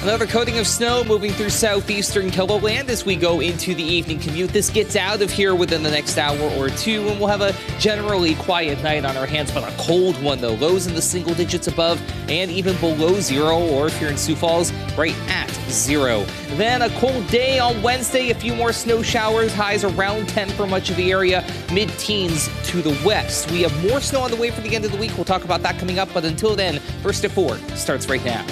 Another coating of snow moving through southeastern Keloland as we go into the evening commute. This gets out of here within the next hour or two, and we'll have a generally quiet night on our hands, but a cold one, though. Lows in the single digits above and even below zero, or if you're in Sioux Falls, right at zero. Then a cold day on Wednesday, a few more snow showers, highs around 10 for much of the area, mid-teens to the west. We have more snow on the way for the end of the week. We'll talk about that coming up, but until then, First at 4 starts right now.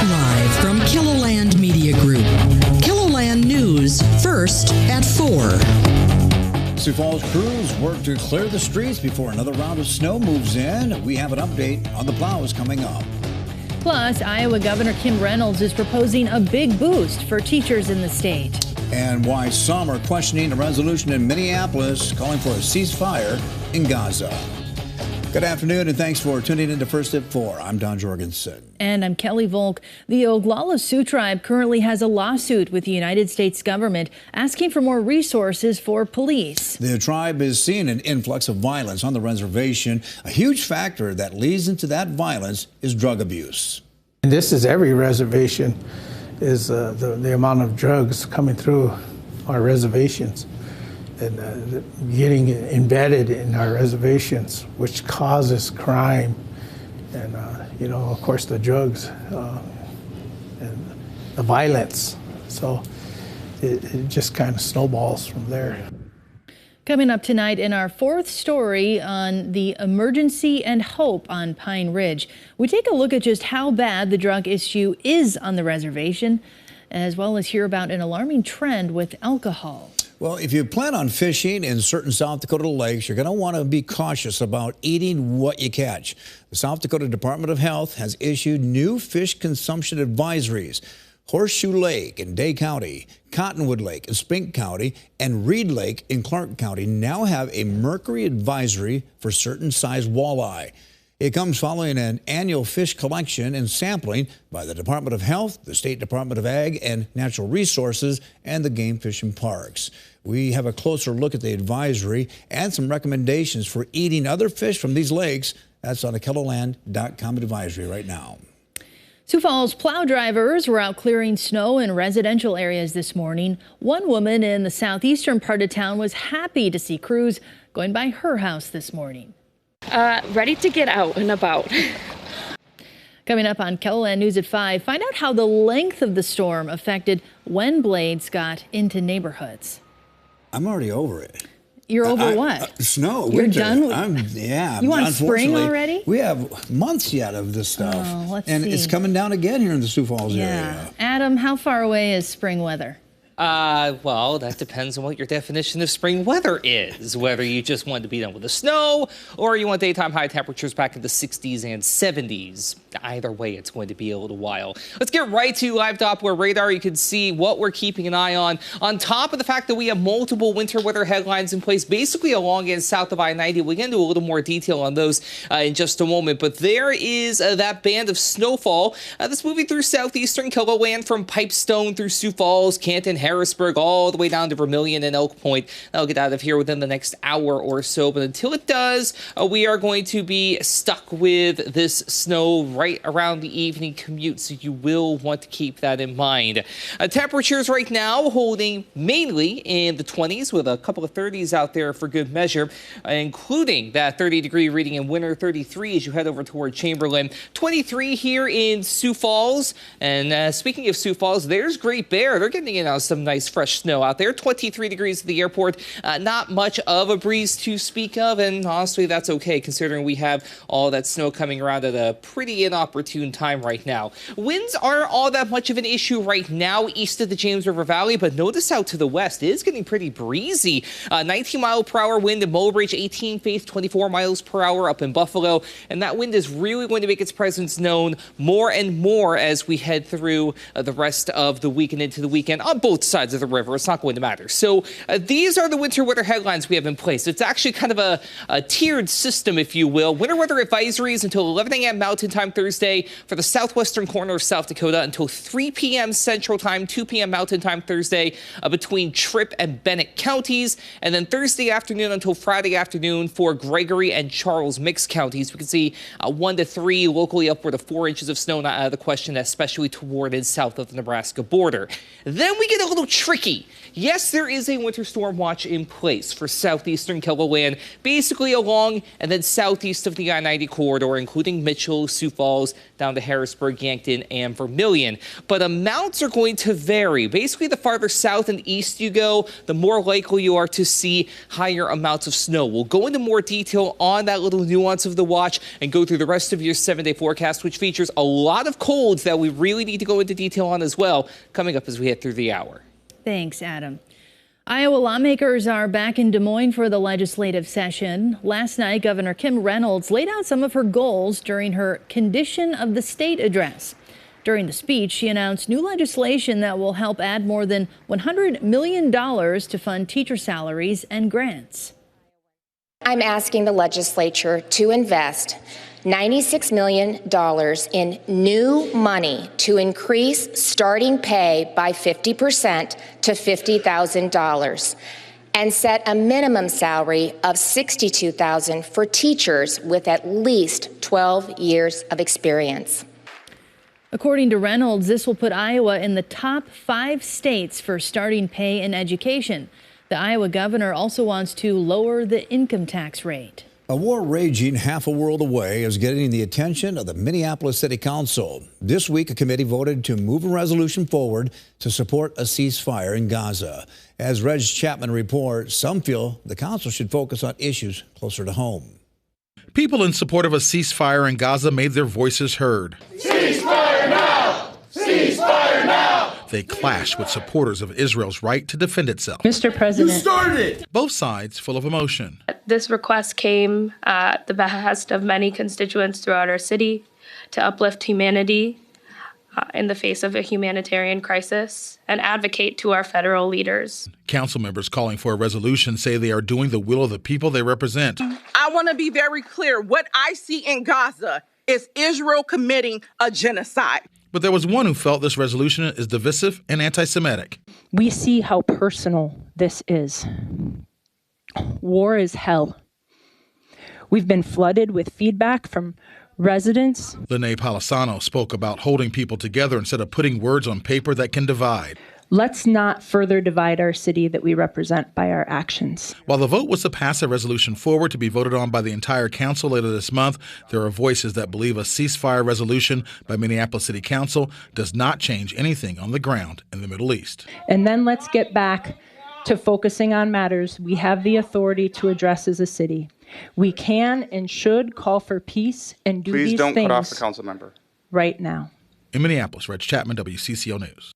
Live from Keloland Media Group. Keloland News, first at 4. Sioux Falls crews work to clear the streets before another round of snow moves in. We have an update on the plows coming up. Plus, Iowa Governor Kim Reynolds is proposing a big boost for teachers in the state. And why some are questioning a resolution in Minneapolis calling for a ceasefire in Gaza. Good afternoon, and thanks for tuning in to First at 4. I'm Don Jorgensen. And I'm Kelly Volk. The Oglala Sioux tribe currently has a lawsuit with the United States government asking for more resources for police. The tribe is seeing an influx of violence on the reservation. A huge factor that leads into that violence is drug abuse. And this is every reservation, is the amount of drugs coming through our reservations and getting embedded in our reservations, which causes crime and, of course, the drugs and the violence. So it just kind of snowballs from there. Coming up tonight in our fourth story on the emergency and hope on Pine Ridge, we take a look at just how bad the drug issue is on the reservation, as well as hear about an alarming trend with alcohol. Well, if you plan on fishing in certain South Dakota lakes, you're going to want to be cautious about eating what you catch. The South Dakota Department of Health has issued new fish consumption advisories. Horseshoe Lake in Day County, Cottonwood Lake in Spink County, and Reed Lake in Clark County now have a mercury advisory for certain size walleye. It comes following an annual fish collection and sampling by the Department of Health, the State Department of Ag and Natural Resources, and the Game Fish and Parks. We have a closer look at the advisory and some recommendations for eating other fish from these lakes. That's on a Keloland.com advisory right now. Sioux Falls plow drivers were out clearing snow in residential areas this morning. One woman in the southeastern part of town was happy to see crews going by her house this morning. Ready to get out and about. Coming up on Keloland News at 5, find out how the length of the storm affected when blades got into neighborhoods. I'm already over it. You're over what? Snow. You're winter. done? Yeah. You want spring already? We have months yet of this stuff. Oh, let's and see. It's coming down again here in the Sioux Falls area. Adam, how far away is spring weather? Well, that depends on what your definition of spring weather is. Whether you just want to be done with the snow or you want daytime high temperatures back in the 60s and 70s. Either way, it's going to be a little while. Let's get right to live Doppler radar. You can see what we're keeping an eye on top of the fact that we have multiple winter weather headlines in place, basically along and south of I-90. We'll get into a little more detail on those in just a moment. But there is that band of snowfall that's moving through southeastern Keloland from Pipestone through Sioux Falls, Canton, Harrisburg, all the way down to Vermilion and Elk Point. That'll get out of here within the next hour or so. But until it does, we are going to be stuck with this snow right around the evening commute. So you will want to keep that in mind. Temperatures right now holding mainly in the 20s with a couple of 30s out there for good measure, including that 30-degree reading in Winter, 33 as you head over toward Chamberlain, 23 here in Sioux Falls. And speaking of Sioux Falls, there's Great Bear. They're getting in some nice fresh snow out there. 23 degrees at the airport. Not much of a breeze to speak of, and honestly, that's okay considering we have all that snow coming around at a pretty inopportune time right now. Winds aren't all that much of an issue right now east of the James River Valley, but notice out to the west, it is getting pretty breezy. 19-mile-per-hour wind in Mulbridge, 18 Faith, 24 miles per hour up in Buffalo, and that wind is really going to make its presence known more and more as we head through the rest of the week and into the weekend on both sides of the river, it's not going to matter. So these are the winter weather headlines we have in place. It's actually kind of a tiered system, if you will. Winter weather advisories until 11 a.m. Mountain Time Thursday for the southwestern corner of South Dakota until 3 p.m. Central Time, 2 p.m. Mountain Time Thursday between Tripp and Bennett counties. And then Thursday afternoon until Friday afternoon for Gregory and Charles mixed counties. We can see 1 to 3, locally upward of 4 inches of snow, not out of the question, especially toward and south of the Nebraska border. Then we get a little tricky. Yes, there is a winter storm watch in place for southeastern KELOLAND, basically along and then southeast of the I-90 corridor, including Mitchell, Sioux Falls, down to Harrisburg, Yankton, and Vermilion. But amounts are going to vary. Basically, the farther south and east you go, the more likely you are to see higher amounts of snow. We'll go into more detail on that little nuance of the watch and go through the rest of your 7-day forecast, which features a lot of colds that we really need to go into detail on as well, coming up as we head through the hour. Thanks, Adam. Iowa lawmakers are back in Des Moines for the legislative session. Last night, Governor Kim Reynolds laid out some of her goals during her Condition of the State address. During the speech, she announced new legislation that will help add more than $100 million to fund teacher salaries and grants. I'm asking the legislature to invest $96 million in new money to increase starting pay by 50% to $50,000 and set a minimum salary of $62,000 for teachers with at least 12 years of experience. According to Reynolds, this will put Iowa in the top 5 states for starting pay in education. The Iowa governor also wants to lower the income tax rate. A war raging half a world away is getting the attention of the Minneapolis City Council. This week, a committee voted to move a resolution forward to support a ceasefire in Gaza. As Reg Chapman reports, some feel the council should focus on issues closer to home. People in support of a ceasefire in Gaza made their voices heard. Ceasefire now! Ceasefire now! They clash with supporters of Israel's right to defend itself. Mr. President, You started! Both sides full of emotion. This request came at the behest of many constituents throughout our city to uplift humanity in the face of a humanitarian crisis and advocate to our federal leaders. Council members calling for a resolution say they are doing the will of the people they represent. I want to be very clear. What I see in Gaza is Israel committing a genocide. But there was one who felt this resolution is divisive and anti-Semitic. we see how personal this is. War is hell. We've been flooded with feedback from residents. Lene Palisano spoke about holding people together instead of putting words on paper that can divide. Let's not further divide our city that we represent by our actions. While the vote was to pass a resolution forward to be voted on by the entire council later this month, there are voices that believe a ceasefire resolution by Minneapolis City Council does not change anything on the ground in the Middle East. And then let's get back to focusing on matters we have the authority to address as a city. We can and should call for peace and do these things. Please don't cut off the council member. Right now. In Minneapolis, Reg Chapman, WCCO News.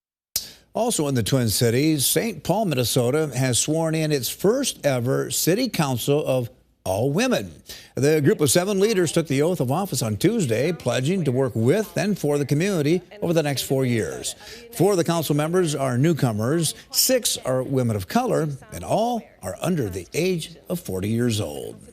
Also in the Twin Cities, St. Paul, Minnesota has sworn in its first ever city council of all women. The group of 7 leaders took the oath of office on Tuesday, pledging to work with and for the community over the next 4 years. 4 of the council members are newcomers, 6 are women of color, and all are under the age of 40 years old.